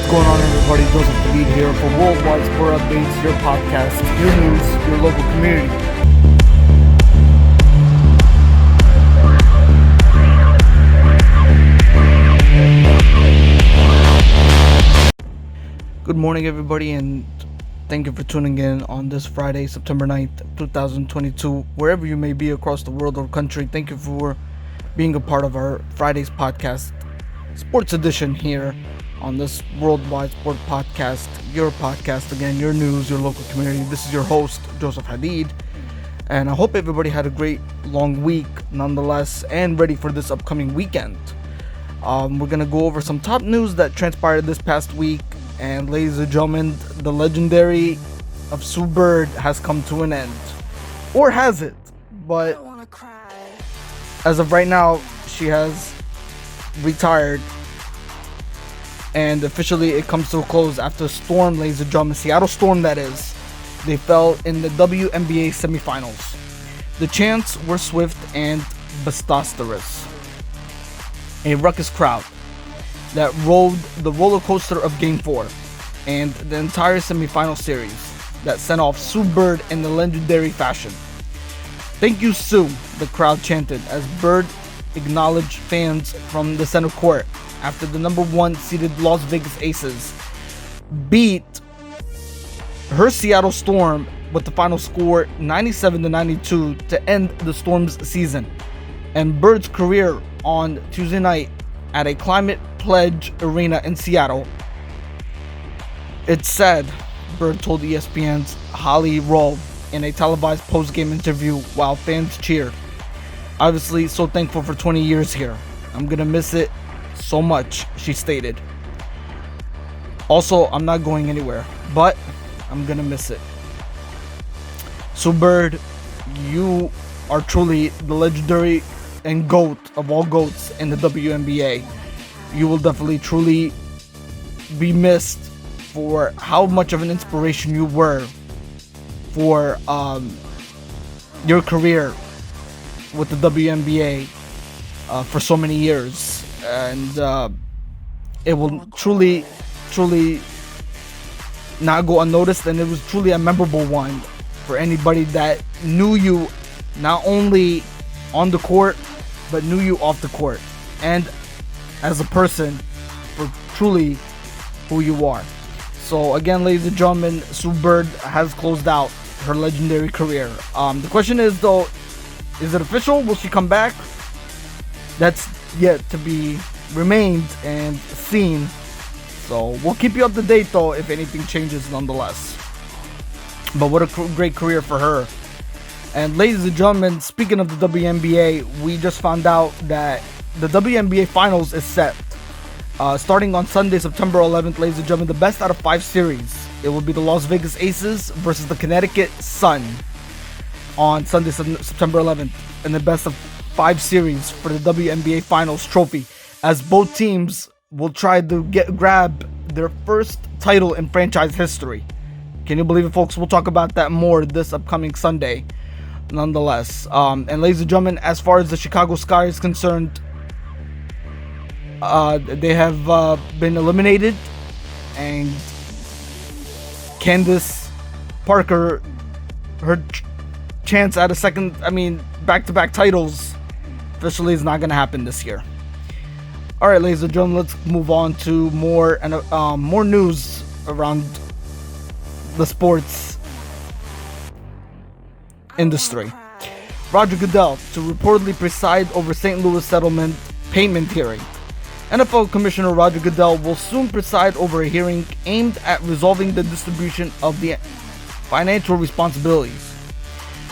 going on, everybody? Joseph Lead here for Worldwide Sport Updates, your podcast, your news, your local community. Good morning, everybody, and thank you for tuning in on this Friday, September 9th, 2022. Wherever you may be across the world or country, thank you for being a part of our Friday's podcast, Sports Edition here on this Worldwide Sport Podcast, your podcast, again, your news, your local community. This is your host, Joseph Hadid, and I hope everybody had a great long week nonetheless and ready for this upcoming weekend. We're going to go over some top news that transpired this past week, and ladies and gentlemen, the legendary of Sue Bird has come to an end. Or has it? But as of right now, she has retired. And officially it comes to a close after a storm, ladies and gentlemen. Seattle Storm, that is. They fell in the WNBA semifinals. The chants were swift and boisterous. A ruckus crowd that rode the roller coaster of Game 4 and the entire semifinal series that sent off Sue Bird in the legendary fashion. "Thank you, Sue," the crowd chanted as Bird acknowledged fans from the center court after the number 1 seeded Las Vegas Aces beat her Seattle Storm with the final score 97-92 to end the Storm's season and Bird's career on Tuesday night at a Climate Pledge Arena in Seattle. "It's sad," Bird told ESPN's Holly Roll in a televised post-game interview while fans cheered. "Obviously so thankful for 20 years here. I'm gonna miss it so much," she stated. "Also, I'm not going anywhere, but I'm gonna miss it." So Bird, you are truly the legendary and GOAT of all GOATs in the WNBA. You will definitely truly be missed for how much of an inspiration you were for your career with the WNBA for so many years. And it will truly not go unnoticed, and it was truly a memorable one for anybody that knew you not only on the court but knew you off the court and as a person for truly who you are. So again, ladies and gentlemen, Sue Bird has closed out her legendary career. The question is, though, is it official? Will she come back? That's yet to be remained and seen. So we'll keep you up to date, though, if anything changes nonetheless. But what a great career for her. And ladies and gentlemen, speaking of the WNBA, we just found out that the WNBA Finals is set. Starting on Sunday, September 11th, ladies and gentlemen, the best out of 5 series. It will be the Las Vegas Aces versus the Connecticut Sun on Sunday, September 11th. And the best of 5 series for the WNBA Finals trophy, as both teams will try to grab their first title in franchise history. Can you believe it, folks? We'll talk about that more this upcoming Sunday, nonetheless. And ladies and gentlemen, as far as the Chicago Sky is concerned, they have been eliminated, and Candace Parker, her chance at back-to-back titles officially is not going to happen this year. All right, ladies and gentlemen, let's move on to more news around the sports industry. Roger Goodell to reportedly preside over St. Louis settlement payment hearing. NFL Commissioner Roger Goodell will soon preside over a hearing aimed at resolving the distribution of the financial responsibilities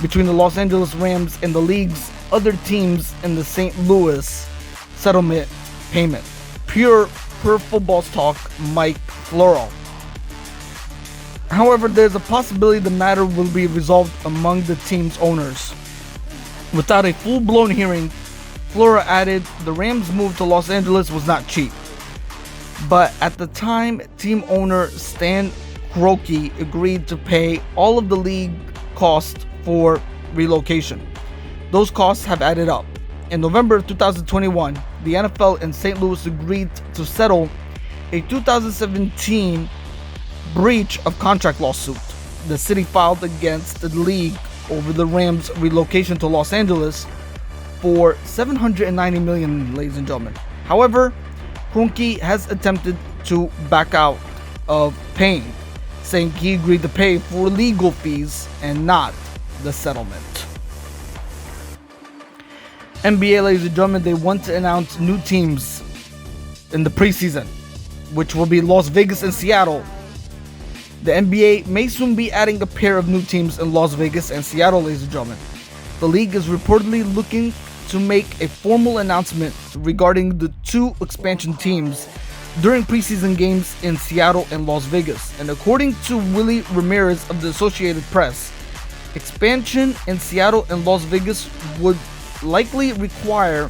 between the Los Angeles Rams and the league's other teams in the St. Louis settlement payment. Per Football's Talk, Mike Florio. However, there's a possibility the matter will be resolved among the team's owners. Without a full-blown hearing, Flora added the Rams' move to Los Angeles was not cheap. But at the time, team owner Stan Kroenke agreed to pay all of the league costs for relocation. Those costs have added up. In November of 2021, the NFL and St. Louis agreed to settle a 2017 breach of contract lawsuit the city filed against the league over the Rams' relocation to Los Angeles for $790 million, ladies and gentlemen. However, Kroenke has attempted to back out of paying, saying he agreed to pay for legal fees and not the settlement. NBA, ladies and gentlemen, they want to announce new teams in the preseason, which will be Las Vegas and Seattle. The NBA may soon be adding a pair of new teams in Las Vegas and Seattle, ladies and gentlemen. The league is reportedly looking to make a formal announcement regarding the two expansion teams during preseason games in Seattle and Las Vegas. And according to Willie Ramirez of the Associated Press, expansion in Seattle and Las Vegas would likely require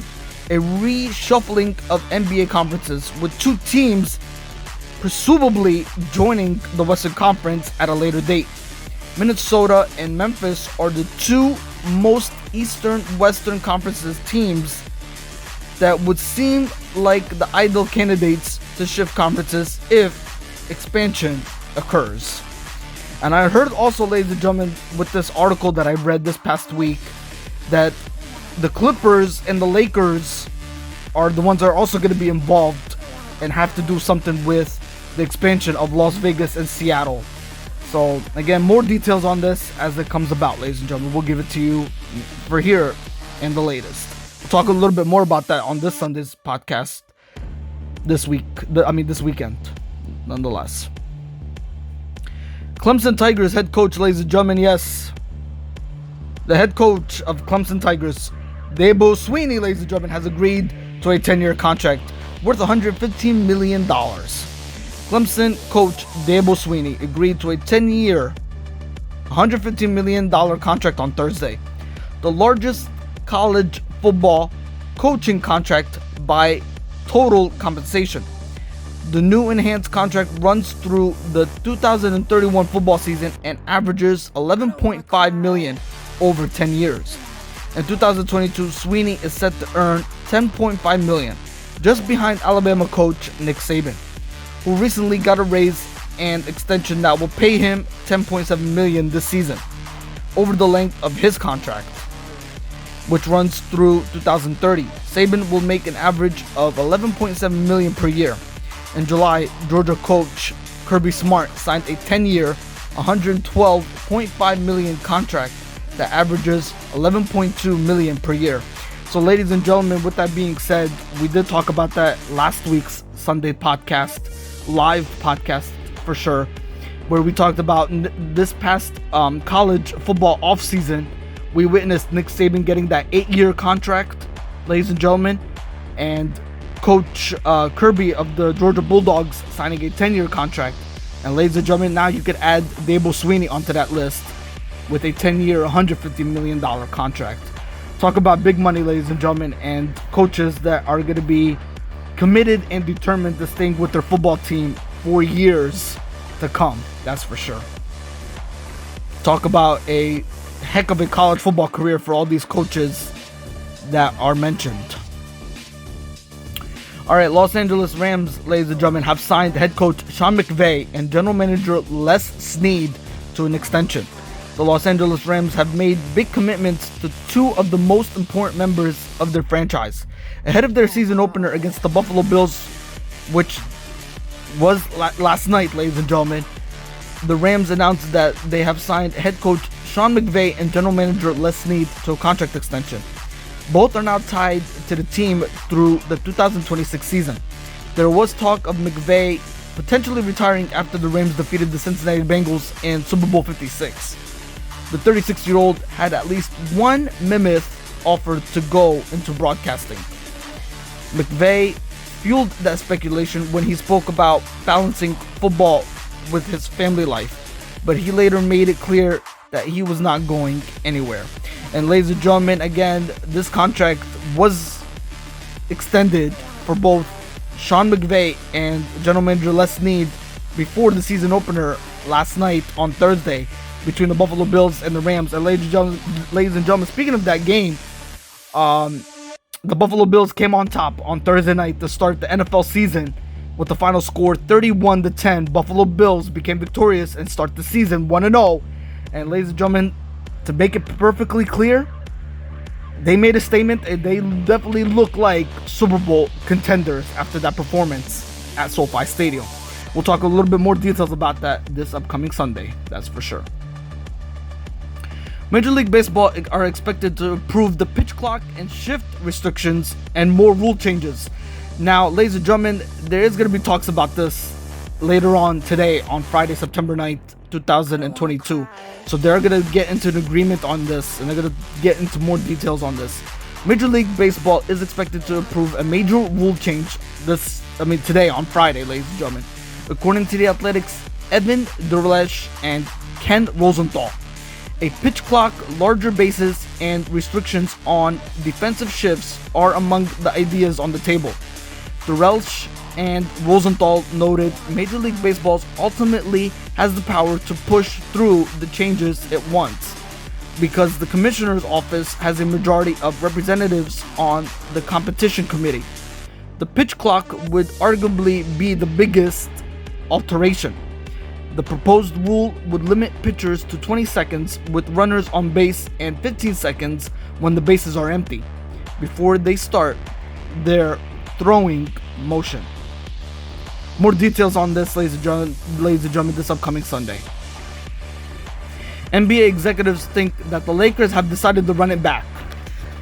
a reshuffling of NBA conferences, with two teams presumably joining the Western Conference at a later date. Minnesota and Memphis are the two most Eastern Western Conferences teams that would seem like the ideal candidates to shift conferences if expansion occurs. And I heard also, ladies and gentlemen, with this article that I read this past week, that the Clippers and the Lakers are the ones that are also going to be involved and have to do something with the expansion of Las Vegas and Seattle. So again, more details on this as it comes about, ladies and gentlemen. We'll give it to you for here and the latest. We'll talk a little bit more about that on this Sunday's podcast this weekend, nonetheless. Clemson Tigers head coach, ladies and gentlemen, yes, the head coach of Clemson Tigers, Dabo Swinney, ladies and gentlemen, has agreed to a 10-year contract worth $115 million. Clemson coach Dabo Swinney agreed to a 10-year, $115 million contract on Thursday, the largest college football coaching contract by total compensation. The new enhanced contract runs through the 2031 football season and averages $11.5 million over 10 years. In 2022, Swinney is set to earn $10.5 million, just behind Alabama coach Nick Saban, who recently got a raise and extension that will pay him $10.7 million this season over the length of his contract, which runs through 2030. Saban will make an average of $11.7 million per year. In July, Georgia coach Kirby Smart signed a 10-year, $112.5 million contract that averages $11.2 million per year. So, ladies and gentlemen, with that being said, we did talk about that last week's Sunday podcast, live podcast for sure, where we talked about this past college football offseason. We witnessed Nick Saban getting that 8-year contract, ladies and gentlemen, and Coach Kirby of the Georgia Bulldogs signing a 10-year contract. And ladies and gentlemen, now you could add Dabo Swinney onto that list with a 10-year, $150 million contract. Talk about big money, ladies and gentlemen, and coaches that are going to be committed and determined to staying with their football team for years to come. That's for sure. Talk about a heck of a college football career for all these coaches that are mentioned. All right, Los Angeles Rams, ladies and gentlemen, have signed head coach Sean McVay and general manager Les Snead to an extension. The Los Angeles Rams have made big commitments to two of the most important members of their franchise. Ahead of their season opener against the Buffalo Bills, which was last night, ladies and gentlemen, the Rams announced that they have signed head coach Sean McVay and general manager Les Snead to a contract extension. Both are now tied to the team through the 2026 season. There was talk of McVay potentially retiring after the Rams defeated the Cincinnati Bengals in Super Bowl 56. The 36-year-old had at least one mammoth offer to go into broadcasting. McVay fueled that speculation when he spoke about balancing football with his family life, but he later made it clear that he was not going anywhere. And ladies and gentlemen, again, this contract was extended for both Sean McVay and general manager Les Snead before the season opener last night on Thursday between the Buffalo Bills and the Rams. And ladies and gentlemen, speaking of that game, the Buffalo Bills came on top on Thursday night to start the NFL season, With the final score 31-10, Buffalo Bills became victorious and start the season 1-0. And ladies and gentlemen, to make it perfectly clear, they made a statement and they definitely look like Super Bowl contenders after that performance at SoFi Stadium. We'll talk a little bit more details about that this upcoming Sunday, that's for sure. Major League Baseball are expected to approve the pitch clock and shift restrictions and more rule changes. Now, ladies and gentlemen, there is going to be talks about this later on today on Friday, September 9th, 2022. So they're going to get into an agreement on this and they're going to get into more details on this. Major League Baseball is expected to approve a major rule change today on Friday, ladies and gentlemen. According to The Athletic's Edmund Derlesh and Ken Rosenthal, a pitch clock, larger bases, and restrictions on defensive shifts are among the ideas on the table. Derlesh and Rosenthal noted Major League Baseball ultimately has the power to push through the changes it wants because the commissioner's office has a majority of representatives on the competition committee. The pitch clock would arguably be the biggest alteration. The proposed rule would limit pitchers to 20 seconds with runners on base and 15 seconds when the bases are empty before they start their throwing motion. More details on this, ladies and gentlemen, this upcoming Sunday. NBA executives think that the Lakers have decided to run it back.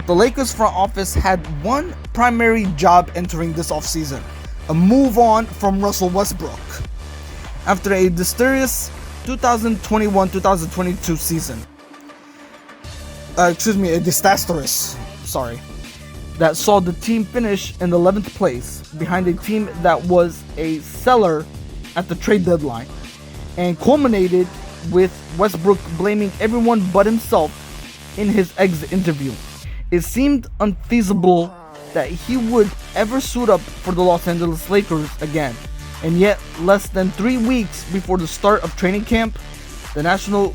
The Lakers front office had one primary job entering this offseason: a move on from Russell Westbrook. After a disastrous 2021-2022 season, that saw the team finish in 11th place behind a team that was a seller at the trade deadline, and culminated with Westbrook blaming everyone but himself in his exit interview. It seemed unfeasible that he would ever suit up for the Los Angeles Lakers again. And yet, less than 3 weeks before the start of training camp, the national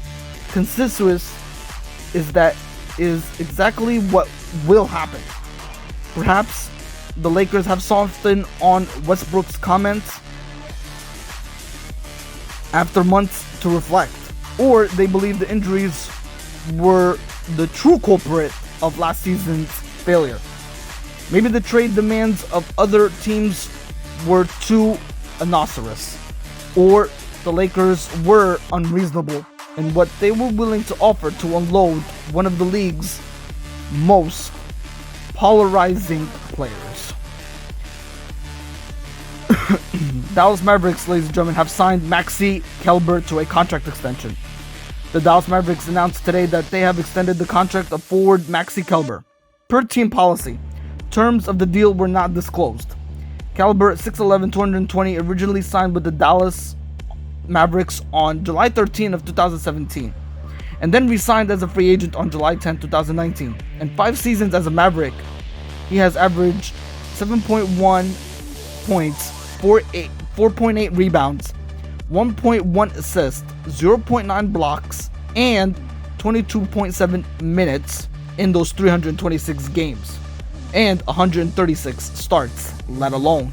consensus is exactly what will happen. Perhaps the Lakers have softened on Westbrook's comments after months to reflect, or they believe the injuries were the true culprit of last season's failure. Maybe the trade demands of other teams were too onerous, or the Lakers were unreasonable in what they were willing to offer to unload one of the league's most polarizing players. Dallas Mavericks, ladies and gentlemen, have signed Maxi Kleber to a contract extension. The Dallas Mavericks announced today that they have extended the contract of forward Maxi Kleber. Per team policy, terms of the deal were not disclosed. Kleber, 6'11", 220, originally signed with the Dallas Mavericks on July 13 of 2017, and then re-signed as a free agent on July 10, 2019. In 5 seasons as a Maverick, he has averaged 7.1 points, 4.8 rebounds, 1.1 assists, 0.9 blocks, and 22.7 minutes in those 326 games. And 136 starts, let alone.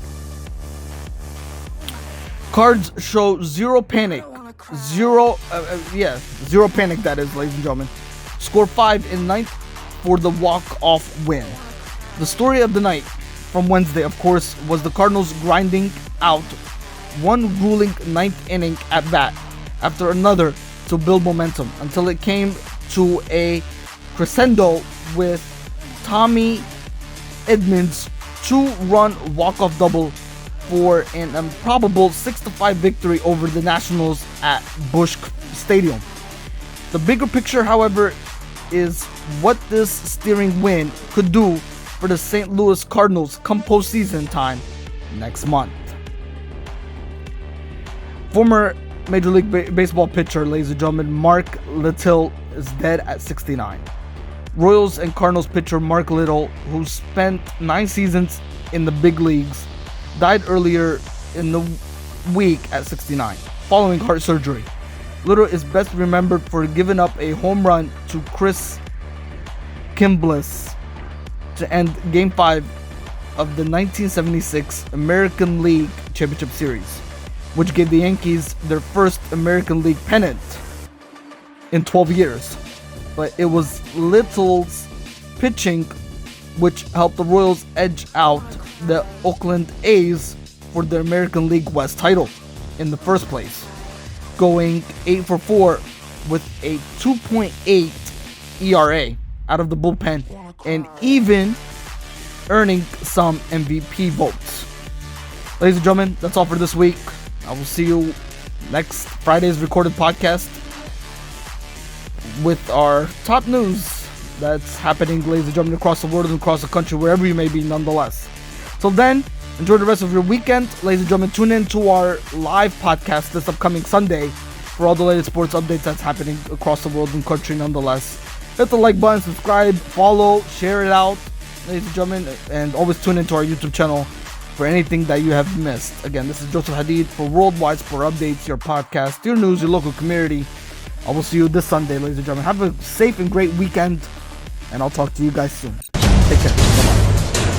Cards show zero panic, zero panic, that is, ladies and gentlemen. Score 5 in ninth for the walk-off win. The story of the night from Wednesday, of course, was the Cardinals grinding out one grueling 9th inning at bat after another to build momentum until it came to a crescendo with Tommy Edmonds' 2-run walk-off double for an improbable 6-5 victory over the Nationals at Busch Stadium. The bigger picture, however, is what this steering win could do for the St. Louis Cardinals come postseason time next month. Former Major League Baseball pitcher, ladies and gentlemen, Mark Littell is dead at 69. Royals and Cardinals pitcher Mark Littell, who spent 9 seasons in the big leagues, died earlier in the week at 69, following heart surgery. Littell is best remembered for giving up a home run to Chris Kimbliss to end Game 5 of the 1976 American League Championship Series, which gave the Yankees their first American League pennant in 12 years. But it was Littell's pitching which helped the Royals edge out the Oakland A's for the American League West title in the first place, going 8-for-4 with a 2.8 ERA out of the bullpen and even earning some MVP votes. Ladies and gentlemen, that's all for this week. I will see you next Friday's recorded podcast with our top news that's happening, ladies and gentlemen, across the world and across the country, wherever you may be nonetheless. Till then, enjoy the rest of your weekend. Ladies and gentlemen, tune in to our live podcast this upcoming Sunday for all the latest sports updates that's happening across the world and country nonetheless. Hit the like button, subscribe, follow, share it out, ladies and gentlemen, and always tune into our YouTube channel for anything that you have missed. Again, this is Joseph Hadid for Worldwide Sport Updates, your podcast, your news, your local community. I will see you this Sunday, ladies and gentlemen. Have a safe and great weekend, and I'll talk to you guys soon. Take care. Bye-bye.